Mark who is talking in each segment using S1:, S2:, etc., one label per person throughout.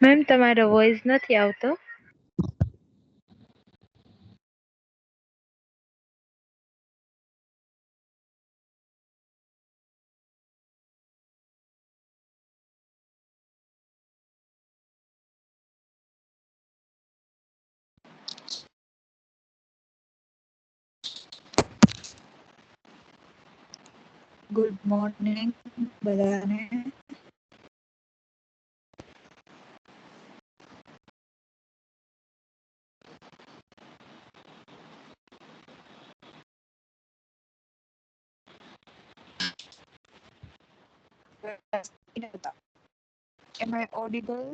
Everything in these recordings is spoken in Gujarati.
S1: મેમ તમારો વોઇસ નથી આવતો.
S2: ગુડ મોર્નિંગ બધાને. Am I audible?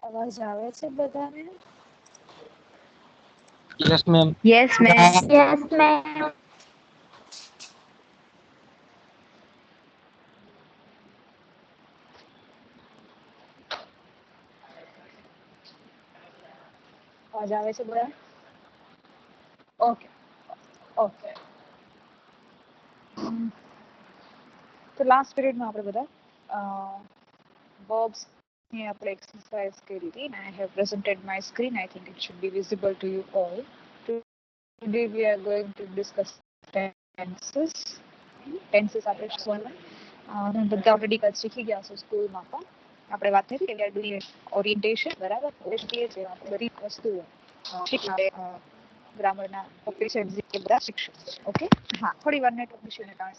S2: અવાજ આવે છે બધાને?
S3: Yes, ma'am.
S1: Yes ma'am.
S4: Yes, ma'am.
S2: અવાજ આવે છે બધા? Okay okay. તો લાસ્ટ પીરિયડમાં આપણે બધા verbs ની આપણે એક્સરસાઇઝ કરી હતી and I have presented my screen. I think it should be visible to you all. Today we are going to discuss tenses. Tenses આપણે શીખવાના બધા ઓલરેડી શીખી ગયા છો સ્કૂલમાં પણ. આપણે વાત કરી કે we are doing orientation, બરાબર? એટલે જે આપણે બધી વસ્તુઓ શીખીએ ગ્રામરના ટોપિક છે એ બધા શીખશું. ઓકે, હા, થોડી વાર નેટવર્ક ઇશ્યુને કારણે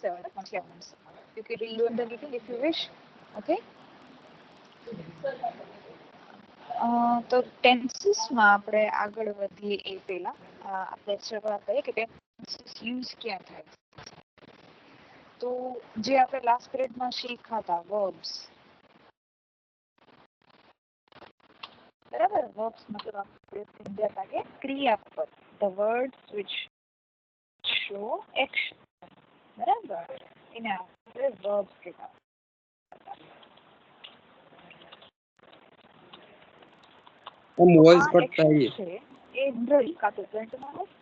S2: you can rejoin the meeting if you wish. Okay. તો ટેન્સીસમાં આપણે આગળ વધીએ એ પહેલા આપણે શરૂઆત કરીએ કે ટેન્સીસ યુઝ ક્યાં થાય. તો જે આપણે લાસ્ટ પીરિયડમાં શીખ્યા હતા વર્બ્સ, બરાબર? વર્બ્સ મતલબ આપણે સમજ્યા હતા કે ક્રિયાપદ, the words which show action, બરાબર? એને આપણે વર્બ્સ કહેતા.
S3: वॉइस कटता है
S2: એ જનરલી કાં તો પ્રેઝન્ટમાં હોય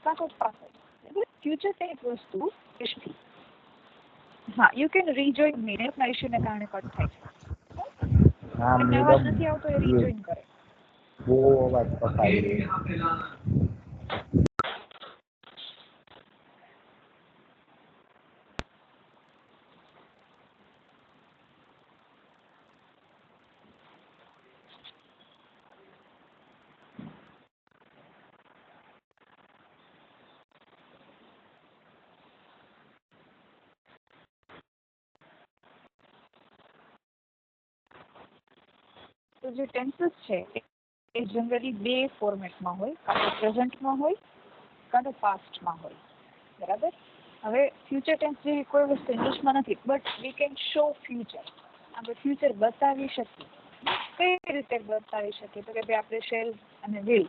S2: કાં તો પાસ્ટ હોય. ફ્યુચર તે એક વસ્તુ હિસ્ટ્રી. હા, યુ કેન રીજોઈન મી. નેટના ઇશ્યુને કારણે કટ થાય છે.
S3: हाँ
S2: તમને અવાજ
S3: मैडम
S2: નથી આવતો એ રીજોઈન કરે.
S3: वो आवाज पकाई रही है।
S2: તો જે ટેન્સીસ છે એ જનરલી બે ફોર્મેટમાં હોય, કાં તો પ્રેઝન્ટમાં હોય કાં તો પાસ્ટમાં હોય, બરાબર? હવે ફ્યુચર ટેન્સ જેવી કોઈ વસ્તુ ઇંગ્લિશમાં નથી, but we can show future. આપણે ફ્યુચર બતાવી શકીએ. કઈ રીતે બતાવી શકીએ? તો કે ભાઈ આપણે શેલ અને વિલ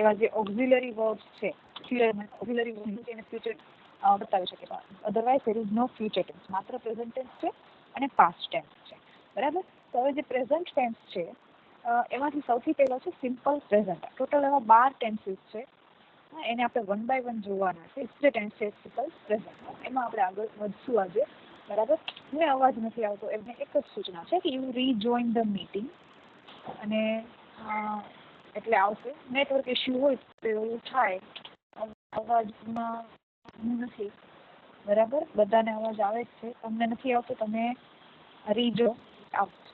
S2: એવા જે ઓક્ઝિલરી વર્બ્સ છે, ઓક્ઝિલરી વર્બ એને ફ્યુચર બતાવી શકીએ. Otherwise there is no future tense, માત્ર પ્રેઝન્ટ ટેન્સ છે અને પાસ્ટ ટેન્સ છે, બરાબર? તો હવે જે પ્રેઝન્ટ ટેન્સ છે એમાંથી સૌથી પહેલો છે સિમ્પલ પ્રેઝન્ટ. ટોટલ એવા 12 ટેન્સીસ છે, એને આપણે વન બાય વન જોવાના છે. જે ટેન્સ છે સિમ્પલ પ્રેઝન્ટ, એમાં આપણે આગળ વધશું આજે, બરાબર? મને અવાજ નથી આવતો એમને એક જ સૂચના છે કે યુ રીજોઈન ધ મીટિંગ, અને એટલે આવશે. નેટવર્ક ઇશ્યુ હોય તો એવું થાય, અવાજમાં નથી, બરાબર? બધાને અવાજ આવે જ છે. તમને નથી આવતો, તમે રીજો આવશે.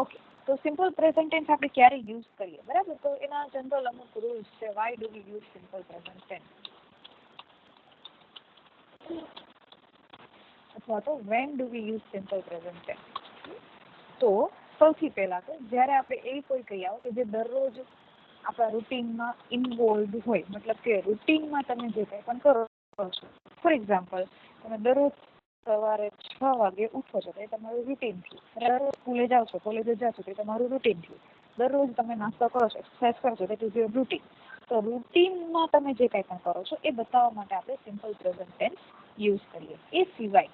S2: ઓકે, તો સિમ્પલ પ્રેઝન્ટ ટેન્સ આપણે ક્યારે યુઝ કરીએ, બરાબર? તો એના જનરલ અમુક રૂલ્સ છે. Why do we use simple present tense, અથવા તો when do we use simple present tense? તો સૌથી પહેલા તો જ્યારે આપણે એવી કોઈ ક્રિયાઓ કે જે દરરોજ આપણા રૂટીનમાં ઇન્વોલ્વ હોય, મતલબ કે રૂટીનમાં તમે જે કંઈ પણ કરો છો, ફોર એક્ઝામ્પલ તમે દરરોજ સવારે 6 વાગે ઉઠો છો તો એ તમારું રૂટીન થયું. બરાબર, સ્કૂલે જાઓ છો, કોલેજે જાઓ છો તો એ તમારું રૂટીન થયું. દરરોજ તમે નાસ્તો કરો છો, એક્સરસાઇઝ કરો છો, દેટ ઇઝ યોર રૂટીન. તો રૂટીનમાં તમે જે કંઈ પણ કરો છો એ બતાવવા માટે આપણે સિમ્પલ પ્રેઝન્ટ ટેન્સ યુઝ કરીએ. એ સિવાય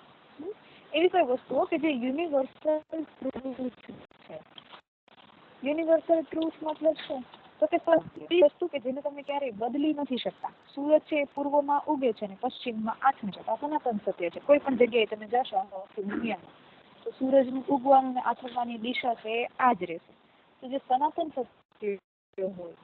S2: એવી કોઈ વસ્તુઓ કે જે યુનિવર્સલ ટ્રુથ છે. યુનિવર્સલ ટ્રુથ મતલબ શું? તો કે એવી વસ્તુ કે જેને તમે ક્યારેય બદલી નથી શકતા. સૂરજ છે એ પૂર્વમાં ઉગે છે અને પશ્ચિમમાં આથમે છે. આ સનાતન સત્ય છે. કોઈ પણ જગ્યાએ તમે જશો આખી દુનિયામાં તો સૂરજનું ઉગવાનું અને આથમવાની દિશા છે એ આ જ રહેશે. તો જે સનાતન સત્ય હોય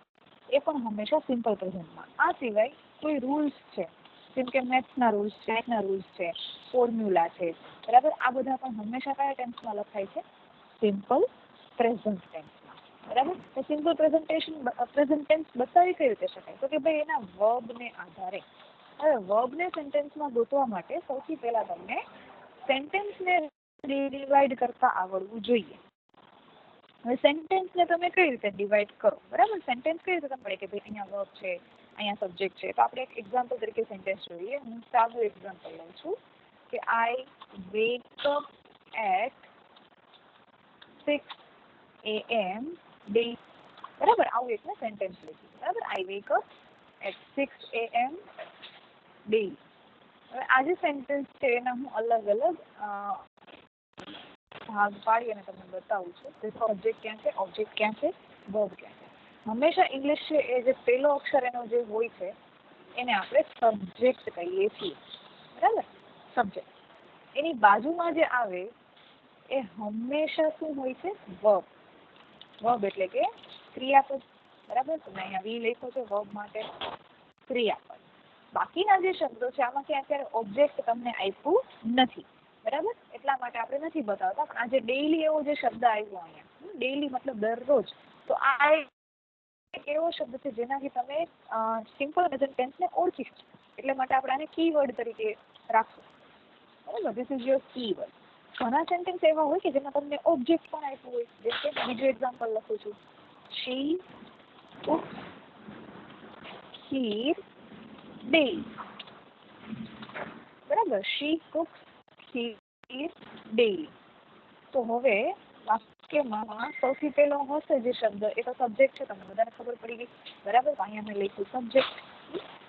S2: એ પણ હંમેશા સિમ્પલ પ્રેઝન્ટમાં. આ સિવાય કોઈ રૂલ્સ છે, જેમ કે મેથ્સના રૂલ્સ છે, સાયન્સના રૂલ્સ છે, ફોર્મ્યુલા છે, બરાબર, આ બધા પણ હંમેશા કયા ટેન્સમાં લખાય છે? સિમ્પલ પ્રેઝન્ટ ટેન્સમાં. બરાબર. તો સિમ્પલ પ્રેઝન્ટ ટેન્સ બતાવી કઈ રીતે શકાય? તો કે ભાઈ એના વર્બને આધારે. હવે વર્બને સેન્ટેન્સમાં ગોતવા માટે સૌથી પહેલા તમને સેન્ટેન્સને ડિવાઈડ કરતા આવડવું જોઈએ. હવે સેન્ટેન્સને તમે કઈ રીતે ડિવાઈડ કરો? બરાબર, સેન્ટેન્સ કઈ રીતે તમે પડે કે ભાઈ અહીંયા વર્બ છે, અહીંયા સબ્જેક્ટ છે. તો આપણે એક એક્ઝામ્પલ તરીકે સેન્ટેન્સ જોઈએ. હું સાદું એક્ઝામ્પલ લઉં છું કે I wake up at 6 AM daily. બરાબર, આવું એક મેં સેન્ટેન્સ લખ્યું. બરાબર, I wake up at 6 AM daily. હવે આ જે સેન્ટેન્સ છે એના હું અલગ અલગ ભાગ પાડી અને તમને બતાવું છું. સબ્જેક્ટ ક્યાં છે, ઓબ્જેક્ટ ક્યાં છે, વર્બ ક્યાં છે. હંમેશા ઇંગ્લિશ છે એ જે પહેલો અક્ષર એનો જે હોય છે એને આપણે સબ્જેક્ટ કહીએ છીએ. બરાબર, સબ્જેક્ટ. એની બાજુમાં જે આવે એ હંમેશા શું હોય છે? વર્બ. વર્બ એટલે કે ક્રિયાપદ. બરાબર, તમે અહીંયા વી લખ્યો છે વર્બ માટે, ક્રિયાપદ. બાકીના જે શબ્દો છે આમાં ક્યાં અત્યારે ઓબ્જેક્ટ તમને આપ્યું નથી. બરાબર, એટલા માટે આપણે નથી બતાવતા. પણ આજે ડેઈલી એવો જે શબ્દ આવ્યો અહીંયા, ડેઈલી મતલબ દરરોજ, તો આ એક એવો શબ્દ છે જેનાથી તમે સિમ્પલ પ્રેઝન્ટ ટેન્સને ઓળખી શકો. એટલે માટે આપણે આને કીવર્ડ તરીકે રાખશું. બરાબર, ધીસ ઇઝ યોર કીવર્ડ. ઘણા સેન્ટેન્સ એવા હોય કે જેમાં તમને ઓબ્જેક્ટ પણ આપ્યું હોય. જેમ કે બીજું એક્ઝામ્પલ લખું છું, શી કુક્સ ખીર ડેઈલી. બરાબર, શી કુક્સ ખીર ડેઈલી. તો હવે વાક્યમાં સૌથી પહેલો હશે જે શબ્દ એ તો સબ્જેક્ટ છે, તમને બધાને ખબર પડી ગઈ. બરાબર, અહીંયા મેં લખ્યું સબ્જેક્ટ.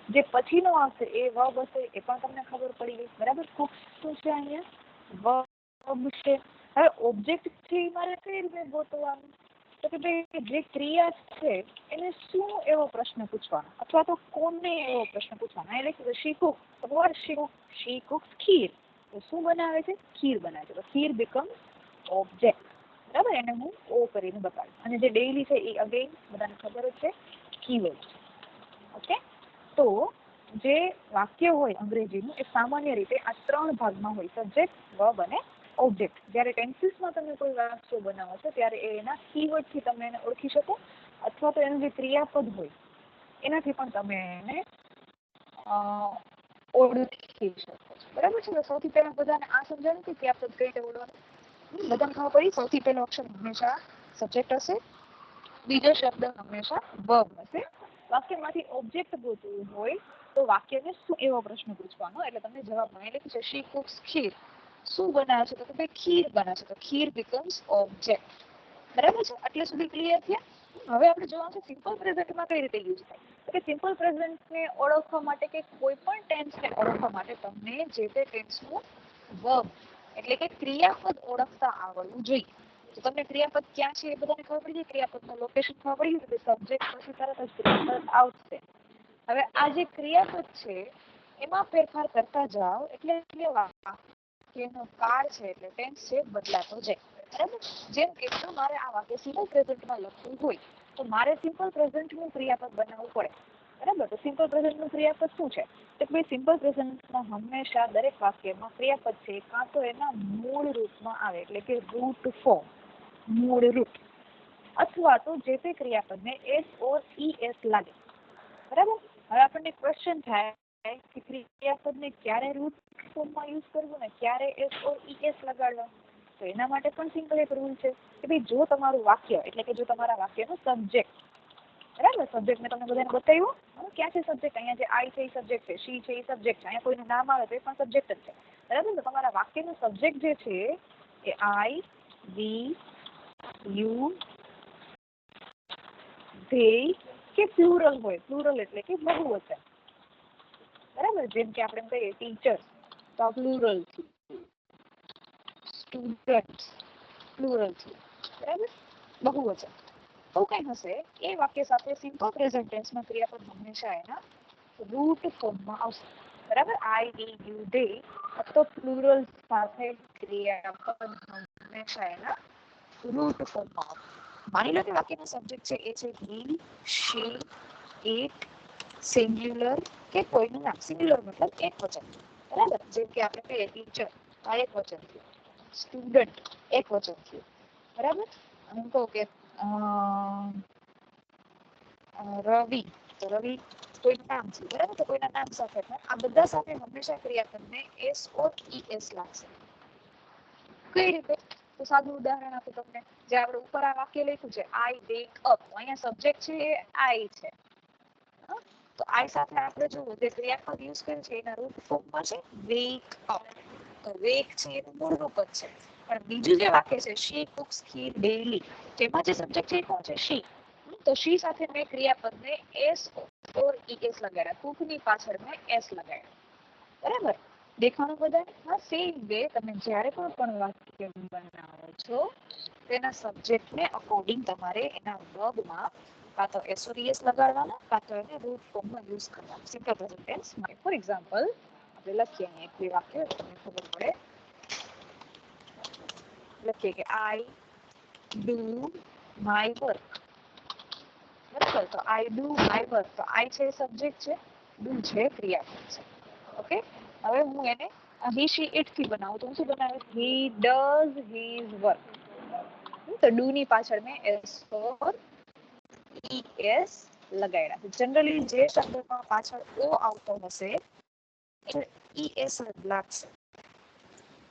S2: જે પછીનો આવશે એ વર્બ હશે, એ પણ તમને ખબર પડી ગઈ. બરાબર, કુક્સ શું છે અહીંયા? વર્બ છે. હવે ઓબ્જેક્ટ થી મારે કઈ રીતે ગોતવાનું? તો કે ભાઈ જે ક્રિયા છે એને શું એવો પ્રશ્ન પૂછવાનો, અથવા તો કોને એવો પ્રશ્ન પૂછવાનો? એ લખ્યું શી કુક. શી કુક્સ ખીર. તો શું બનાવે છે? ખીર બનાવે છે. તો ખીર બીકમ્સ ઓબ્જેક્ટ. બરાબર, એને હું ઓ કરીને બતાવીશ. અને જે ડેઈલી છે એ અગેન બધાને ખબર જ છે, કીવર્ડ છે. ઓકે, તો જે વાક્ય હોય અંગ્રેજીનું એ સામાન્ય રીતે આ 3 ભાગમાં હોય, સબ્જેક્ટ, વર્બ અને ઓબ્જેક્ટ. જ્યારે ટેન્સીસમાં તમે કોઈ વાક્ય બનાવો છો ત્યારે એના કીવર્ડથી તમે એને ઓળખી શકો, અથવા તો એનું જે ક્રિયાપદ હોય એનાથી પણ તમે એને ઓળખી શકો છો. બરાબર છે. તો સૌથી પહેલા બધાને આ સમજાયું કે ક્રિયાપદ કઈ રીતે ઓળખવાનું? બધાને ખબર પડી? સૌથી પહેલો અક્ષર હંમેશા સબ્જેક્ટ હશે, બીજો શબ્દ હંમેશા વર્બ હશે. વાક્યમાંથી ઓબ્જેક્ટ ગોતવું હોય તો વાક્યને શું એવો પ્રશ્ન પૂછવાનો? એટલે તમને જવાબ અહીં લખ્યું છે શી કુક્સ ખીર. શું બનાવે છે? તો કે ભાઈ ખીર બનાવે છે. તો ખીર બીકમ્સ ઓબ્જેક્ટ. બરાબર છે, આટલે સુધી ક્લિયર થયા? હવે આપણે જોવાનું છે સિમ્પલ પ્રેઝન્ટમાં કઈ રીતે યુઝ થાય. તો કે સિમ્પલ પ્રેઝન્ટને ઓળખવા માટે કે કોઈ પણ ટેન્સને ઓળખવા માટે તમને જે તે ટેન્સનું વર્બ એટલે કે ક્રિયાપદ ઓળખતા આવડવું જોઈએ. તો તમને ક્રિયાપદ ક્યાં છે એ બધાને ખબર પડી જાય. ક્રિયાપદનું લોકેશન ખબર પડી ગયું કે સબ્જેક્ટ પછી તરત જ ક્રિયાપદ આવશે. હવે આ જે ક્રિયાપદ છે એમાં ફેરફાર કરતા જાઓ એટલે વાક્યનો કાળ છે એટલે ટેન્સ છે બદલાતો જાય. બરાબર, જેમ કે મારે આ વાક્ય સિમ્પલ પ્રેઝન્ટમાં લખવું હોય તો મારે સિમ્પલ પ્રેઝન્ટનું ક્રિયાપદ બનાવવું પડે. બરાબર, તો સિમ્પલ પ્રેઝન્ટનું ક્રિયાપદ શું છે? તો ભાઈ સિમ્પલ પ્રેઝન્ટમાં હંમેશા દરેક વાક્યમાં ક્રિયાપદ છે કાં તો એના મૂળ રૂપમાં આવે એટલે કે રૂટ ફોર્મ, મૂળ રૂપ, અથવા તો જે તે ક્રિયાપદને એસ ઓર ઈ એસ લાગે. બરાબર, હવે આપણને ક્વેશ્ચન થાય કે ક્રિયાપદને ક્યારે રૂટ ફોર્મમાં યુઝ કરવું ને ક્યારે એસ ઓર ઈ એસ લગાડવા. તો એના માટે પણ સિમ્પલ એક રૂલ છે કે ભાઈ જો તમારું વાક્ય એટલે કે જો તમારા વાક્યનો સબ્જેક્ટ, બરાબર, સબ્જેક્ટ મેં તમને બધાને બતાવ્યું ક્યાં છે સબ્જેક્ટ? અહીંયા જે આઈ છે એ સબ્જેક્ટ છે, શી છે એ સબ્જેક્ટ છે, અહીંયા કોઈનું નામ આવે તો એ પણ સબ્જેક્ટ જ છે. બરાબર. તો તમારા વાક્યનો સબ્જેક્ટ જે છે એ આઈ, વી, યુ, ધે કે પ્લુરલ હોય. પ્લુરલ એટલે કે બહુવચન. બરાબર. જેમ કે આપણે કહીએ ટીચર તો આ પ્લુરલ છે, સ્ટુડન્ટ પ્લુરલ છે. બરાબર, બહુવચન. તો કઈ હશે એ વાક્ય સાથે સિમ્પલ પ્રેઝન્ટ ટેન્સમાં ક્રિયાપદ હંમેશા એના રૂટ ફોર્મમાં આવશે. બરાબર. આઈ, વી, યુ, ધે તો પ્લુરલ સાથે ક્રિયાપદ હંમેશા એના રૂટ ફોર્મમાં આવશે. માની લો કે વાક્યનો સબ્જેક્ટ છે એ છે હી, શી, ઇટ, સિંગ્યુલર કે કોઈનું નામ. સિંગ્યુલર મતલબ એક વચન. બરાબર. જેમ કે આપણે કહીએ ટીચર આ એક વચન થયું, સ્ટુડન્ટ એક વચન થયું. બરાબર. હું કહું કે રવિ, તો રવિ કોઈનું નામ છે. બરાબર. તો કોઈના નામ સાથે આ બધા સાથે હંમેશા ક્રિયાપદને એસ ઓર ઈએસ લાગશે. કઈ રીતે? તો સાદું ઉદાહરણ આપું તમને. જે આપણે ઉપર આ વાક્ય લખ્યું છે આઈ વેક અપ, અહીંયા સબ્જેક્ટ છે એ આઈ છે. તો આઈ સાથે આપણે જો જે ક્રિયાપદ યુઝ કર્યું છે એના રૂટ ફોર્મમાં છે વેક અપ. તો વેક છે એનું મૂળ રૂપ જ છે. પણ બીજું જે વાક્ય છે શી કુક્સ ખીર ડેઈલી, તેમાં જે સબ્જેક્ટ છે એ કોણ છે? શી. તો શી સાથે મેં ક્રિયાપદને એસ ઓર ઈએસ લગાડ્યા. કુકની પાછળ મેં એસ લગાડ્યા. બરાબર. દેખાણું બધાને? હા. સેમ વે તમે જ્યારે પણ વાક્ય બનાવો છો તેના સબ્જેક્ટને અકોર્ડિંગ તમારે એના વર્બમાં કાં તો એસ ઓર ઈએસ લગાડવાના કાં તો એને રૂટ ફોર્મમાં યુઝ કરવાના. Simple present tense. For example આપણે લખીએ એક બે વાક્ય તમને ખબર પડે. લખીએ કે આઈ ડુ માય વર્ક. બરાબર. તો આઈ ડુ માય વર્ક. તો આઈ છે સબ્જેક્ટ છે, ડુ છે ક્રિયાપદ છે. ઓકે. હવે હું એને હી, શી, ઇટ થી બનાવું તો હું શું બનાવીશ? He does his work. તો ડુ ની પાછળ મેં એસ ઓર ઈએસ લગાડ્યા. જનરલી જે શબ્દમાં પાછળ ઓ આવતો હશે ઈએસ જ લાગશે.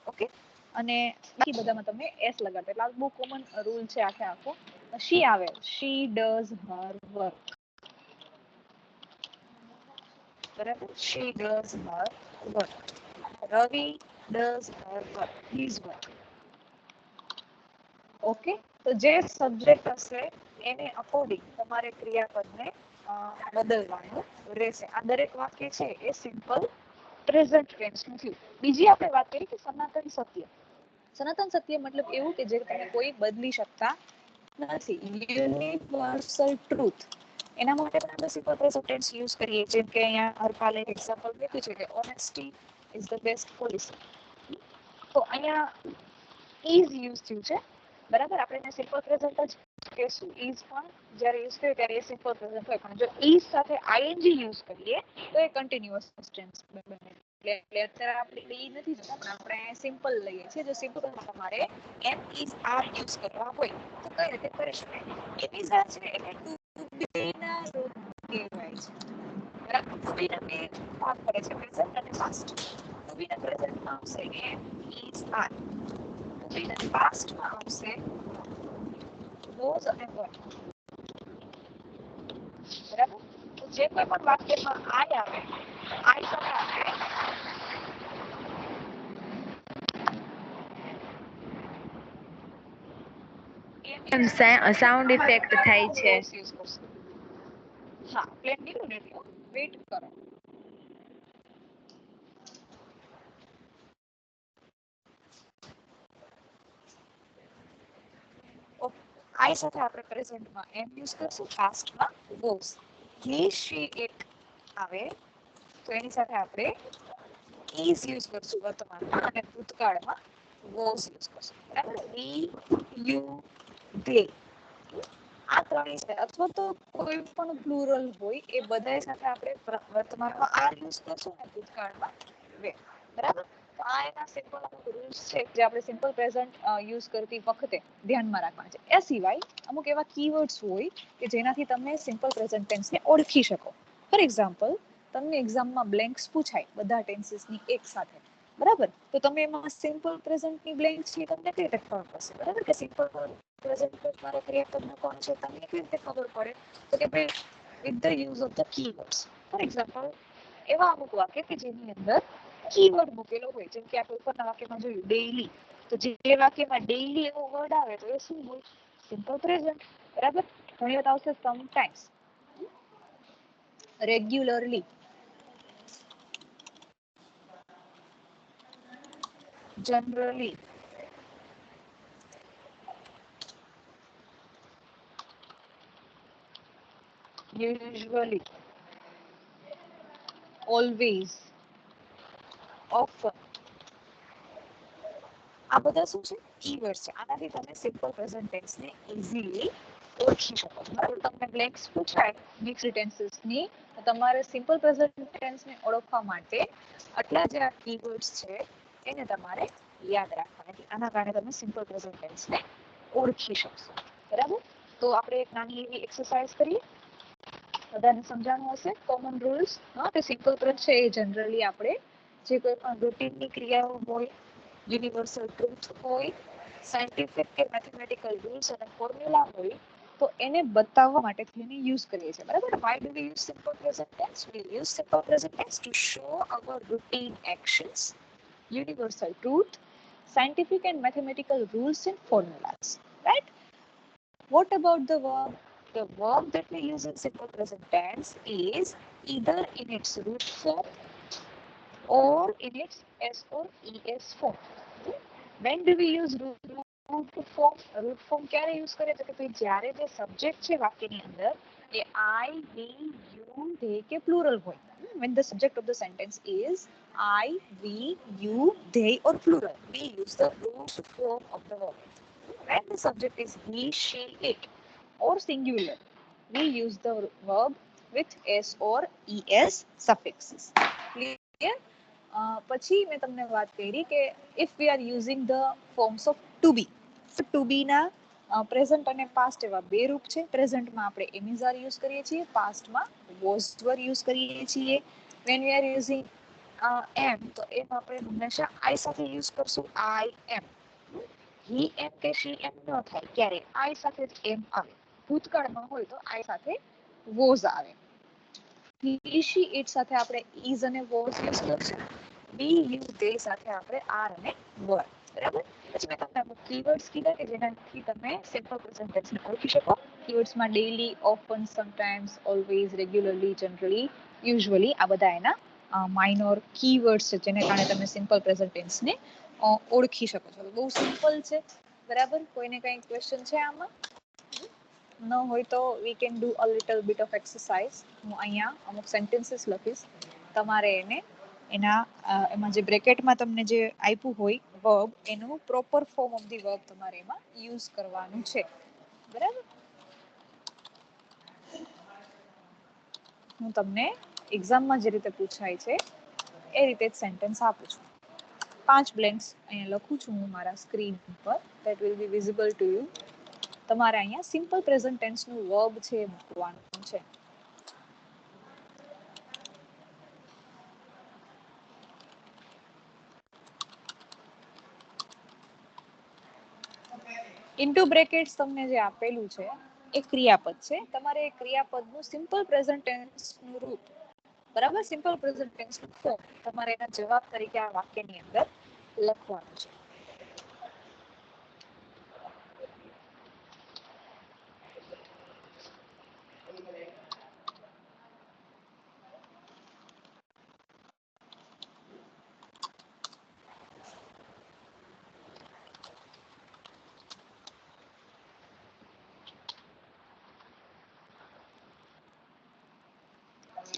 S2: ઓકે. અને બાકી બધામાં તમે એસ લગાડો. એટલે આ બહુ કોમન રૂલ છે આખો. શી આવે, શી ડઝ હર વર્ક. બરાબર. She does her work. Ravi does her work, his work. Okay. તો જે સબ્જેક્ટ હશે એને અકોર્ડિંગ તમારે ક્રિયાપદને બદલવાનું રહેશે. આ દરેક વાક્ય છે એ સિમ્પલ પ્રેઝન્ટ ટેન્સનું થયું. બીજી આપણે વાત કરી કે સનાતન સત્ય. સનાતન સત્ય મતલબ એવું કે જે તમે કોઈ બદલી શકતા નથી. Universal truth. એના માટે પણ આપણે સિમ્પલ પ્રેઝન્ટ ટેન્સ યુઝ કરીએ. જેમ કે અહીંયા હરપાલે એક્ઝામ્પલ મૂક્યું છે કે honesty is the best policy. તો અહીંયા ઇઝ યુઝ થયું છે. બરાબર. આપણે એને સિમ્પલ પ્રેઝન્ટ જ કહેશું. ઇઝ પણ જ્યારે યુઝ કરીએ ત્યારે એ સિમ્પલ પ્રેઝન્ટ હોય. પણ જો ઇઝ સાથે આઈએનજી યુઝ કરીએ તો એ કન્ટિન્યુઅસ ટેન્સ બને. એટલે અત્યારે આપણે ઈ નથી જોતા પણ આપણે સિમ્પલ લઈએ છીએ. જો સિમ્પલ તમારે એમ ઇઝ આર યુઝ કરવા હોય તો કઈ રીતે કરી શકાય? એમ ઇઝ આર છે એટલે ટુ બી ના રૂપ કહેવાય છે. બરાબર. ટુ બી ના બે ભાગ પડે છે, પ્રેઝન્ટ અને પાસ્ટ. ટુ બી ના પ્રેઝન્ટમાં આવશે એમ ઇઝ આર. ટુ બી ના પાસ્ટમાં આવશે વોઝ અને વર. બરાબર. તો જે કોઈ પણ વાક્યમાં આઈ આવે આઈ સાથે આપણે
S1: એમ સાઉન્ડ ઇફેક્ટ થાય છે.
S2: હા. પ્લેન નીકળું ને એટલે વેઇટ કરો. આઈ સાથે આપણે પ્રેઝન્ટમાં એમ યુઝ કરશું, પાસ્ટમાં વોઝ. હી, શી, ઇટ આવે તો એની સાથે આપણે ઇઝ યુઝ કરશું વર્તમાનમાં અને ભૂતકાળમાં વોઝ યુઝ કરશું. બરાબર. વી, યુ, ધે. આ ત્રણેય છે. અથવા તો કોઈ પણ પ્લુરલ હોય એ બધા સાથે આપણે વર્તમાનમાં આર યુઝ કરશું અને ભૂતકાળમાં વે. બરાબર. તો આ એના સિમ્પલ અમુક રૂલ્સ છે જે આપણે સિમ્પલ પ્રેઝન્ટ યુઝ કરતી વખતે ધ્યાનમાં રાખવાના છે. એ સિવાય અમુક એવા કીવર્ડ્સ હોય કે જેનાથી તમે સિમ્પલ પ્રેઝન્ટ ટેન્સને ઓળખી શકો. ફોર એક્ઝામ્પલ તમને એક્ઝામમાં બ્લેન્ક્સ પૂછાય બધા ટેન્સીસની એક સાથે. બરાબર. તો તમે એમાં સિમ્પલ પ્રેઝન્ટની બ્લેન્ક્સ છે તમને કઈ રીતે ખબર પડશે? બરાબર. કે સિમ્પલ પ્રેઝન્ટ મારો ક્રિયાપદનું કોણ છે તમને કેવી રીતે ખબર પડે? તો કે ભાઈ with the use of the keywords. For example એવા અમુક વાક્ય કે જેની અંદર કીવર્ડ મૂકેલો હોય, જેમ કે આપણે ઉપરના વાક્યમાં જોયું ડેઈલી, તો જે વાક્યમાં ડેઈલી એવો વર્ડ આવે તો એ શું હોય? Simple present. બરાબર. ઘણી વાર આવશે sometimes, regularly, generally, usually, always, often. આ બધા શું છે? કીવર્ડ છે. આનાથી તમે સિમ્પલ પ્રેઝન્ટ ટેન્સ ને ઇઝીલી ઓળખી શકો છો. બરાબર. તમને બ્લેન્ક્સ પૂછાય મિક્સ્ડ ટેન્સીસ ની, તો તમારે સિમ્પલ પ્રેઝન્ટ ટેન્સ ને ઓળખવા માટે આટલા જે આ કીવર્ડ્સ છે એને તમારે યાદ રાખવાના. આના કારણે તમે સિમ્પલ પ્રેઝન્ટ ટેન્સ ને ઓળખી શકશો. બરાબર. તો આપણે એક નાની એવી એક્સરસાઇઝ કરીએ. બધાને સમજાણું હશે કોમન રૂલ્સ. હા, તો સિમ્પલ પ્રેઝન્ટ છે એ જનરલી આપણે જે કોઈ પણ રૂટીનની ક્રિયાઓ હોય, યુનિવર્સલ ટ્રુથ હોય, સાયન્ટિફિક કે મેથેમેટિકલ રૂલ્સ અને ફોર્મ્યુલા હોય, તો એને બતાવવા માટે એને યુઝ કરીએ છીએ. બરાબર. Why do we use simple present tense? We use simple present tense to show our routine actions, universal truth, scientific and mathematical rules and formulas. Right? What about the verb? The verb that we use in simple present tense is either in its root form or in its S or ES form. When do we use root form? Root form ક્યારે યુઝ કરે? તો કે ભાઈ જ્યારે જે સબ્જેક્ટ છે વાક્યની અંદર એ I, we, you, they કે પ્લુરલ હોય. When the subject of the sentence is I, we, you, they or plural, we use the root form of the verb. When the subject is he, she, it or singular, we use the verb with S or ES suffixes. Clear? પછી મેં તમને વાત કરી કે if we are using the forms of to be, to be ના પ્રેઝન્ટ અને પાસ્ટ એવા બે રૂપ છે. પ્રેઝન્ટમાં આપણે એમિઝ આર યુઝ કરીએ છીએ, પાસ્ટમાં વોઝ વર યુઝ કરીએ છીએ. when we are using am, તો એમ આપણે હંમેશા I સાથે યુઝ કરશું, I am. he am કે she am ન થાય, ક્યારે I સાથે જ am આવે. ભૂતકાળમાં હોય તો I સાથે was આવે. he, she, it સાથે આપણે is અને was યુઝ કરશું. we, you, they સાથે આપણે are અને were. બરાબર. પછી મેં તમને અમુક કીવર્ડ્સ કીધા કે જેનાથી તમે સિમ્પલ પ્રેઝન્ટ ટેન્સ ને ઓળખી શકો. કીવર્ડ્સમાં daily, often, sometimes, always, regularly, generally, usually, આ બધા એના માઇનોર કીવર્ડ્સ છે જેને કારણે તમે સિમ્પલ પ્રેઝન્ટ ટેન્સ ને ઓળખી શકો છો. બહુ સિમ્પલ છે. બરાબર. કોઈને કંઈ ક્વેશ્ચન છે આમાં? ન હોય તો we can do a little bit of exercise. હું અહીંયા અમુક સેન્ટેન્સીસ લખીશ, તમારે એને એમાં જે બ્રેકેટમાં તમને જે આપ્યું હોય વર્બ, એનું proper form of the verb તમારે એમાં યુઝ કરવાનું છે. બરાબર. હું તમને એક્ઝામમાં જે રીતે પૂછાય છે એ રીતે જ સેન્ટેન્સ આપું છું. 5 બ્લેન્ક્સ અહીંયા લખું છું હું મારા સ્ક્રીન પર. That will be visible to you. તમારે અહીંયા સિમ્પલ પ્રેઝન્ટ ટેન્સનું વર્બ છે એ મૂકવાનું છે. ઇન્ટુ બ્રેકેટ્સ તમને જે આપેલું છે એ ક્રિયાપદ છે. તમારે એ ક્રિયાપદનું સિમ્પલ પ્રેઝન્ટ ટેન્સનું રૂપ, બરાબર, સિમ્પલ પ્રેઝન્ટ ટેન્સનું ફોર્મ તમારે એના જવાબ તરીકે આ વાક્યની અંદર લખવાનું છે.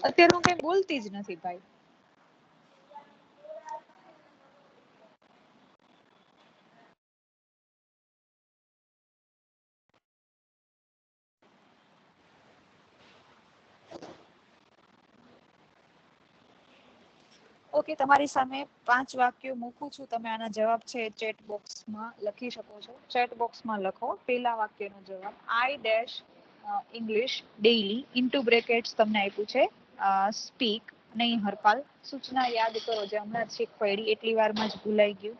S2: અત્યારે હું કઈ બોલતી જ નથી ભાઈ. ઓકે, તમારી સામે 5 વાક્યો મૂકું છું. તમે આના જવાબ છે ચેટ બોક્સમાં લખી શકો છો. ચેટ બોક્સમાં લખો પહેલા વાક્યનો જવાબ. I dash English daily into brackets તમને આપ્યું છે સ્પીક. નહીં હરપાલ, સૂચના યાદ કરો જે હમણાં જ શીખવાડી, એટલી વારમાં જ ભૂલાઈ ગયું.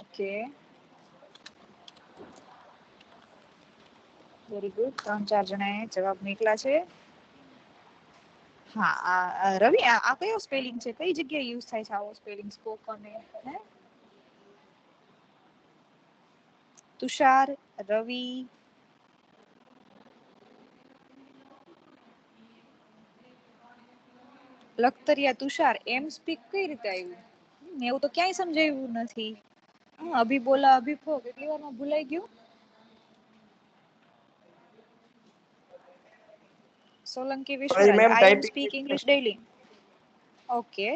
S2: Okay, very good. 3-4 જણાએ જવાબ મોકલા છે. હા, રવિ આ કયો સ્પેલિંગ છે? કઈ જગ્યાએ યુઝ થાય છે આવો સ્પેલિંગ સ્પોકન હે? તુષાર, રવિ, લખતરિયા. તુષાર એમ સ્પીક કઈ રીતે આવ્યું? એવું તો ક્યાંય સમજાવ્યું નથી. અભી બોલા અભી ફો કેટલી વારમાં ભૂલાઈ ગયું. સોલંકી વિશ્વરાજ, આઈ એમ speak English daily. Okay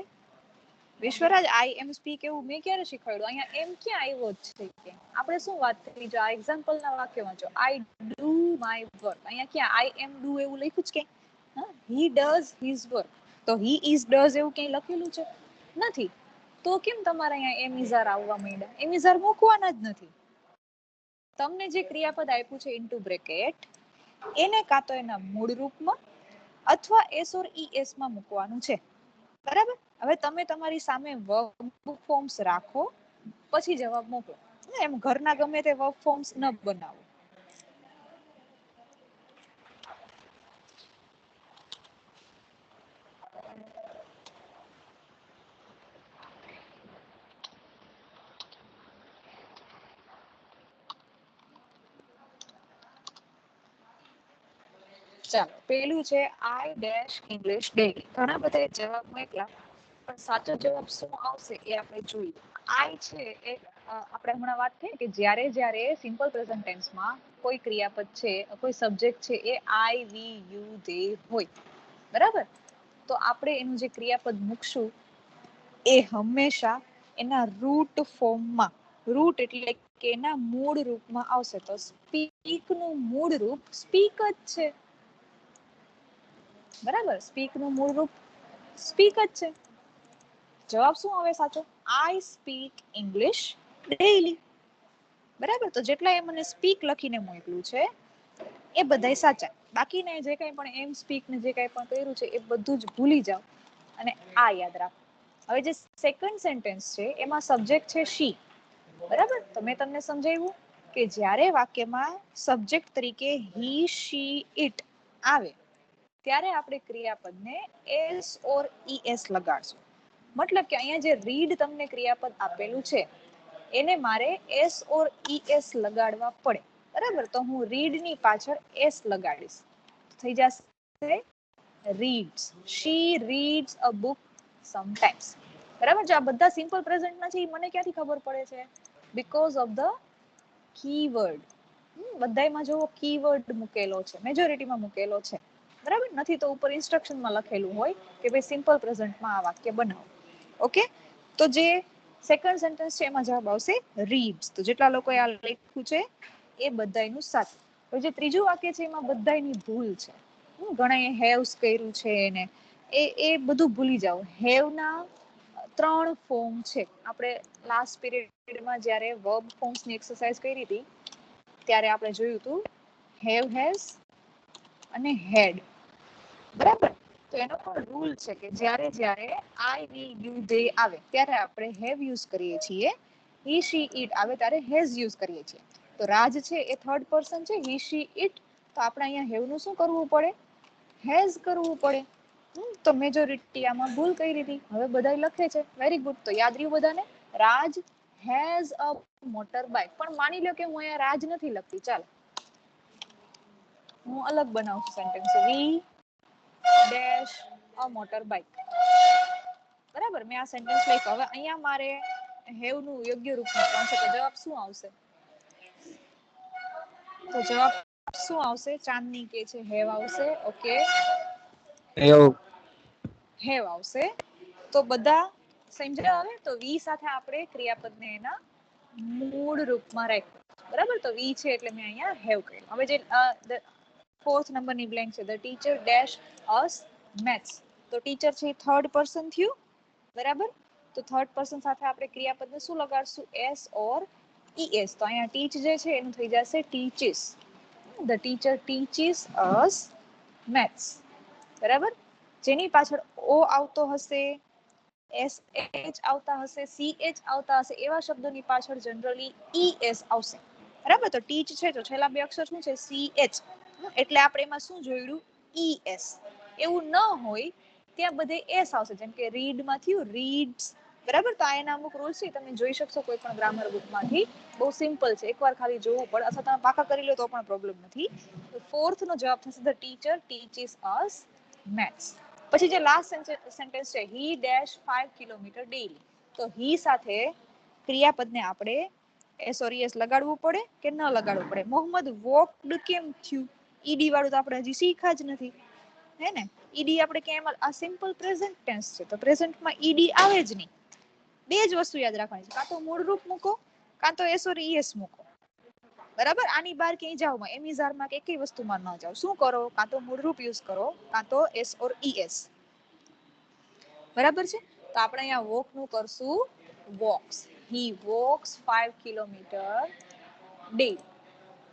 S2: Vishwaraj, આઈ એમ સ્પીક એવું મેં ક્યારે શીખવાડ્યું? અહીંયા એમ ક્યાં આવ્યો છે કે આપણે શું વાત કરી? જો આ એક્ઝામ્પલના વાક્યમાં જો આઈ ડુ માય વર્ક, અહીંયા ક્યાં આઈ એમ ડુ એવું લખ્યું છે કે હી ડઝ હિઝ વર્ક? તો હી ઇઝ ડઝ એવું ક્યાંય લખેલું છે? નથી. તો કેમ તમારે અહીંયા એમ ઇઝ આર આવવા માંડ્યા? એમ ઇઝ આર મૂકવાના જ નથી. તમને જે ક્રિયાપદ આપ્યું છે ઇન્ટુ બ્રેકેટ, એને કાં તો એના મૂળ રૂપમાં અથવા એસ ઓર ઈ એસ માં મૂકવાનું છે. બરાબર. હવે તમે તમારી સામે વર્બ ફોર્મ્સ રાખો, પછી જવાબ મોકલો. એમ ઘરના ગમે તે વર્બ ફોર્મ્સ ન બનાવો. ચાલો, પેલું છે આઈ ડેશ ઇંગ્લિશ ડેઈલી. ઘણા બધા જવાબ મોકલા, પણ સાચો જવાબ શું આવશે એ આપણે જોઈએ. આઈ છે એ આપણે હમણાં વાત થઈ કે જ્યારે સિમ્પલ પ્રેઝન્ટ ટેન્સમાં કોઈ ક્રિયાપદ છે, કોઈ સબ્જેક્ટ છે, એ આઈ, વી, યુ, ધે હોય, બરાબર? તો આપણે એનું જે ક્રિયાપદ મૂકશું એ હંમેશા એના રૂટ ફોર્મમાં, રૂટ એટલે કે એના મૂળ રૂપમાં આવશે. તો સ્પીક નું મૂળ રૂપ સ્પીક જ છે, બરાબર? સ્પીક નું મૂળ રૂપ સ્પીક જ છે. જવાબ શું આવે સાચો? આઈ સ્પીક ઇંગ્લિશ ડેઈલી. બરાબર. તો જેટલા એ મને સ્પીક લખીને મોકલ્યું છે એ બધાય સાચા. બાકીને જે કંઈ પણ એમ સ્પીક ને જે કંઈ પણ કર્યું છે એ બધું જ ભૂલી જાઓ અને આ યાદ રાખો. હવે જે સેકન્ડ સેન્ટેન્સ છે એમાં સબ્જેક્ટ છે શી, બરાબર? તો મેં તમને સમજાવ્યું કે જ્યારે વાક્યમાં સબ્જેક્ટ તરીકે હી, શી, ઇટ આવે ત્યારે આપણે ક્રિયાપદને એસ ઓર ઈ એસ લગાડશું. મતલબ કે અહીંયા જે રીડ તમને ક્રિયાપદ આપેલું છે એને મારે એસ ઓર ઈ એસ લગાડવા પડે, બરાબર? તો હું રીડ ની પાછળ એસ લગાડીશ, થઈ જશે reads. She reads a book sometimes. બરાબર? જો આ બધા સિમ્પલ પ્રેઝન્ટના છે એ મને ક્યાંથી ખબર પડે છે? Because of the keyword. બધાયમાં જો કીવર્ડ મૂકેલો છે, મેજોરિટીમાં મૂકેલો છે, બરાબર? નથી તો ઉપર ઇન્સ્ટ્રક્શનમાં લખેલું હોય કે ભાઈ સિમ્પલ પ્રેઝન્ટમાં આ વાક્ય બનાવો. ઓકે, તો જે સેકન્ડ સેન્ટેન્સ છે એમાં જવાબ આવશે રીડ્સ. તો જેટલા લોકોએ આ લખ્યું છે એ બધાયનું સાચું. તો જે ત્રીજું વાક્ય છે એમાં બધાયની ભૂલ છે. ઘણાએ હેવ્સ કર્યું છે ને એ બધું ભૂલી જાઓ. હેવના 3 ફોર્મ છે. આપણે લાસ્ટ પીરિયડમાં જ્યારે વર્બ ફોર્મ્સની એક્સરસાઇઝ કરી હતી ત્યારે આપણે જોયું હતું હેવ, હેઝ અને હેડ, બરાબર? તો એનો પણ રૂલ છે કે જ્યારે આઈ, વી, યુ, ધે આવે ત્યારે આપણે હેવ યુઝ કરીએ છીએ. હી, શી, ઇટ આવે ત્યારે હેઝ યુઝ કરીએ છીએ. તો રાજ છે એ થર્ડ પર્સન છે, હી, શી, ઇટ, તો આપણે અહીંયા હેવ નું શું કરવું પડે? હેઝ કરવું પડે. તો મેજોરિટી આમાં ભૂલ કરી દીધી. હવે બધા લખે છે, વેરી ગુડ. તો યાદ રહ્યું બધાને? રાજ હેઝ અ મોટર બાઇક. પણ માની લો કે હું અહીંયા રાજ નથી લખતી, ચાલો હું અલગ બનાવું છું સેન્ટેન્સ. વી ડેશ અ મોટર બાઇક. બરાબર? મેં આ સેન્ટેન્સ લખ્યો. હવે અહીંયા મારે હેવ નું યોગ્ય રૂપ મૂકવાનું છે. તો જવાબ શું આવશે? તો જવાબ શું આવશે? ચાંદની કે છે હેવ આવશે. ઓકે, હેવ આવશે. તો બધા સમજ્યા? હવે તો વી સાથે આપણે ક્રિયાપદને એના મૂળ રૂપમાં રાખ્યું, બરાબર? તો વી છે એટલે મેં અહીંયા હેવ કર્યું. હવે જે 4th નંબરની બ્લેન્ક છે, the teacher dash us maths. તો ટીચર છે થર્ડ પર્સન થયું, બરાબર? તો થર્ડ પર્સન સાથે આપણે ક્રિયાપદને શું લગાડશું? એસ ઓર ઈ એસ. તો અહીંયા ટીચ જે છે એનું થઈ જશે teaches. The teacher teaches us maths, બરાબર? જેની પાછળ ઓ આવતો હશે, એસ એચ આવતા હશે, સી એચ આવતા હશે, એવા શબ્દોની પાછળ જનરલી ઈ એસ આવશે. બરાબર. તો ટીચ છે તો છેલ્લા બે અક્ષર શું છે? CH. એટલે આપણે એમાં શું જોયું? ES. એવું ન હોય ત્યાં બધે S આવશે, જેમ કે રીડ માં થયું રીડ્સ. બરાબર. તો આ એના અમુક રૂલ્સ છે, તમે જોઈ શકશો કોઈ પણ ગ્રામર બુકમાંથી. બહુ સિમ્પલ છે, એકવાર ખાલી જોવું પડે, અથવા તમે પાકા કરી લો તો પણ પ્રોબ્લેમ નથી. ફોર્થ નો જવાબ થશે the teacher teaches us maths. પછી જે લાસ્ટ સેન્ટેન્સ છે, હી ડેશ 5 કિલોમીટર ડેઈલી. તો હી સાથે ક્રિયાપદને આપણે એસ લગાડવું પડે કે ન લગાડવું પડે? મોહમ્મદ વોકડ કેમ થયું? ઈડી વાળું તો આપણે હજી શીખ્યા જ નથી, હે ને? ઈડી આપણે કેમ? આ સિમ્પલ પ્રેઝન્ટ ટેન્સ છે, તો પ્રેઝન્ટમાં ઈડી આવે જ નહીં. બે જ વસ્તુ યાદ રાખવાની છે, કાં તો મૂળ રૂપ મૂકો, કાં તો એસ મૂકો. બરાબર. આની બહાર ક્યાંય જાવ, એમિઝારમાં કે કઈ વસ્તુમાં ન જાવ. શું કરો? કાં તો મૂળરૂપ યુઝ કરો, કાં તો એસ. બરાબર છે. તો આપણે અહીંયા વોક નું કરશું વોક્સ. હી વોક્સ 5 કિલોમીટર ડેલી.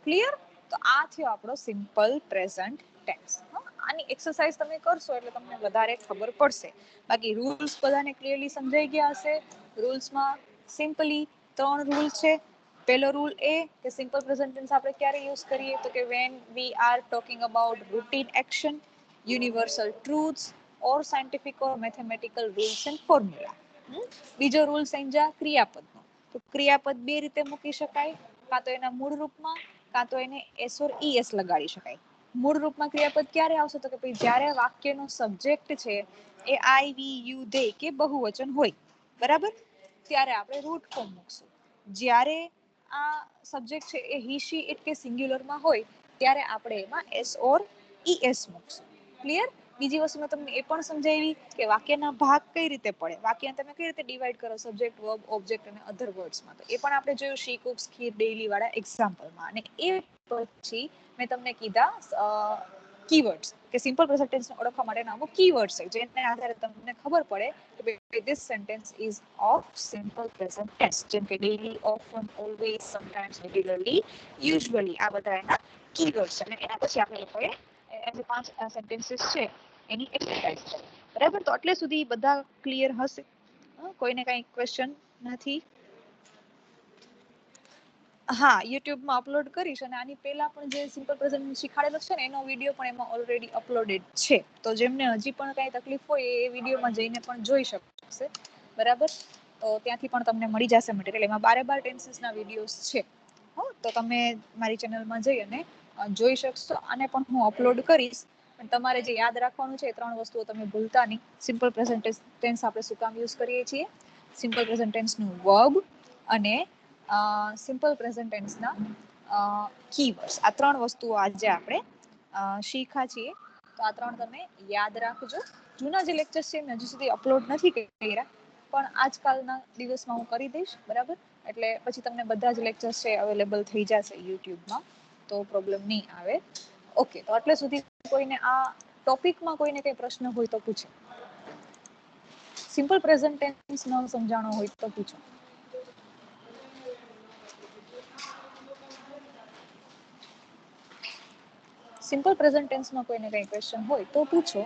S2: ક્લિયર? તો આ થયો આપણો સિમ્પલ પ્રેઝન્ટ ટેન્સ. આની એક્સરસાઇઝ તમે કરશો એટલે તમને વધારે ખબર પડશે. બાકી રૂલ્સ બધાને ક્લિયરલી સમજાઈ ગયા હશે. રૂલ્સમાં સિમ્પલી 3 રૂલ છે. પહેલો રૂલ એ કે સિમ્પલ પ્રેઝન્ટ ટેન્સ આપણે ક્યારે યુઝ કરીએ? તો કે when we are talking about routine action, universal truths or scientific or mathematical rules and formula. બીજો રૂલ સમજ્યા ક્રિયાપદનો. તો ક્રિયાપદ બે રીતે મૂકી શકાય, કાં તો એના મૂળ રૂપમાં, કાં તો એને એસ લગાડી શકાય. મૂળ રૂપમાં ક્રિયાપદ ક્યારે આવશે? તો કે ભાઈ જ્યારે વાક્યનો સબ્જેક્ટ છે એ આઈ, વી, યુ, ધે કે બહુવચન હોય, બરાબર, ત્યારે આપણે રૂટ ફોર્મ મૂકશું. જ્યારે આ સબ્જેક્ટ છે એ હી, શી, ઇટ કે સિંગ્યુલરમાં હોય ત્યારે આપણે એમાં એસ મૂકશું. ક્લિયર? બીજી વસ્તુ મેં તમને એ પણ સમજાવી કે વાક્યના ભાગ કઈ રીતે પડે, વાક્ય તમે કઈ રીતે ડિવાઈડ કરો, સબ્જેક્ટ, વર્બ, ઓબ્જેક્ટ અને અધર વર્ડ્સમાં. તો એ પણ આપણે જોયું શી કુક્સ ખીર ડેઈલી વાળા એક્ઝામ્પલમાં. અને એ પછી મેં તમને કીધા કીવર્ડ્સ, કે સિમ્પલ પ્રેઝન્ટ ટેન્સને ઓળખવા માટેના અમુક કીવર્ડ્સ છે, જેના આધારે તમને ખબર પડે કે this sentence is of simple present tense. જેમ કે daily, often, always, sometimes, regularly, usually. આ બધા એના કીવર્ડ્સ છે. અને એના પછી આપણે લોકોએ જે 5 સેન્ટેન્સીસ છે એની એક્સરસાઇઝ છે. બરાબર. તો એટલે સુધી બધા ક્લિયર હશે? કોઈને કઈ ક્વેશ્ચન નથી? હા, યુટ્યુબમાં અપલોડ કરીશ. અને આની પહેલા પણ જે સિમ્પલ પ્રેઝન્ટ શીખાડેલો છે ને એનો વિડીયો પણ એમાં ઓલરેડી અપલોડેડ છે. તો જેમને હજી પણ કઈ તકલીફ હોય એ વિડીયોમાં જઈને પણ જોઈ શકશે. બરાબર. તો ત્યાંથી પણ તમને મળી જશે મટીરિયલ. એમાં 12 ટેન્સીસના વિડીયોઝ છે. તો તમે મારી ચેનલમાં જઈ અને જોઈ શકશો. આને પણ હું અપલોડ કરીશ. પણ તમારે જે યાદ રાખવાનું છે એ 3 વસ્તુઓ તમે ભૂલતા નહીં. સિમ્પલ પ્રેઝન્ટ ટેન્સ આપણે શું કામ યુઝ કરીએ છીએ? સિમ્પલ પ્રેઝન્ટ ટેન્સનું વર્બ અને સિમ્પલ પ્રેઝન્ટ ટેન્સના કીવર્ડ્સ. આ 3 વસ્તુઓ આજે આપણે શીખ્યા છીએ. તો આ 3 તમે યાદ રાખજો. જૂના જે લેક્ચર્સ છે મેં હજી સુધી અપલોડ નથી કર્યા, પણ આજકાલના દિવસમાં હું કરી દઈશ. બરાબર. એટલે પછી તમને બધા જ લેક્ચર્સ છે અવેલેબલ થઈ જશે યુટ્યુબમાં, તો પ્રોબ્લેમ નહીં આવે. ઓકે. તો એટલે સુધી કોઈને આ ટોપિકમાં કોઈને કઈ પ્રશ્ન હોય તો પૂછે. સિમ્પલ પ્રેઝન્ટ ટેન્સ ન સમજાણો હોય તો પૂછો. સિમ્પલ પ્રેઝન્ટ ટેન્સમાં કોઈને કઈ ક્વેશ્ચન હોય તો પૂછો.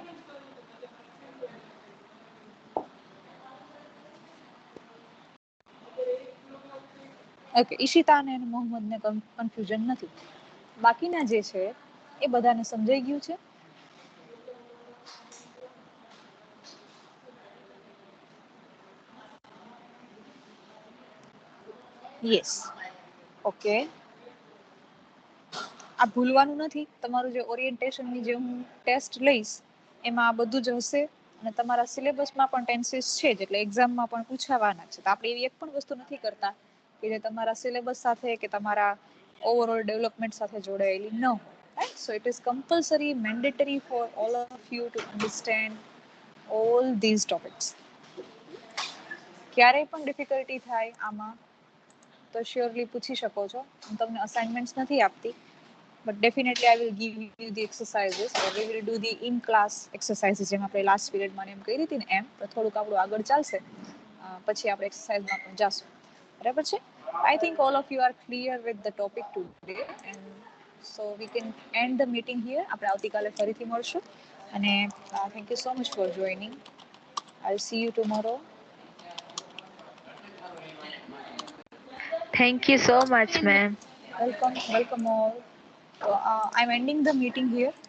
S2: ઓકે. ઈશિતા અને મોહમ્મદને કન્ફ્યુઝન નથી. બાકીના જે છે એ બધાને સમજાઈ ગયું છે? યસ. ઓકે. આ ભૂલવાનું નથી. તમારું જે ઓરિએન્ટેશનની જે હું ટેસ્ટ લઈશ એમાં આ બધું જ હશે. અને તમારા સિલેબસમાં પણ ટેન્સીસ છે જ, એટલે એક્ઝામમાં પણ પૂછાવાના છે. તો આપણે એવી એક પણ વસ્તુ નથી કરતા કે જે તમારા સિલેબસ સાથે કે તમારા ઓવરઓલ ડેવલપમેન્ટ સાથે જોડાયેલી ન હોય. Right? So it is compulsory, mandatory for all of you to understand all these topics. ક્યારેય પણ ડિફિકલ્ટી થાય આમાં તો શ્યોરલી પૂછી શકો છો. હું તમને અસાઇનમેન્ટ્સ નથી આપતી, but definitely I will give you the exercises, or we will do the in class exercises. જેમ આપણે લાસ્ટ પીરિયડમાં એમ કરી હતી ને એમ, તો થોડુંક આપણું આગળ ચાલશે, પછી આપણે એક્સરસાઇઝમાં પણ જાશું. બરાબર છે? I think all of you are clear with the topic today, and so we can end the meeting here. આપણે આવતીકાલે ફરીથી મળશું. અને thank you so much for joining. I'll see you tomorrow.
S1: Thank you so much, ma'am.
S2: Welcome all. I'm ending the meeting here.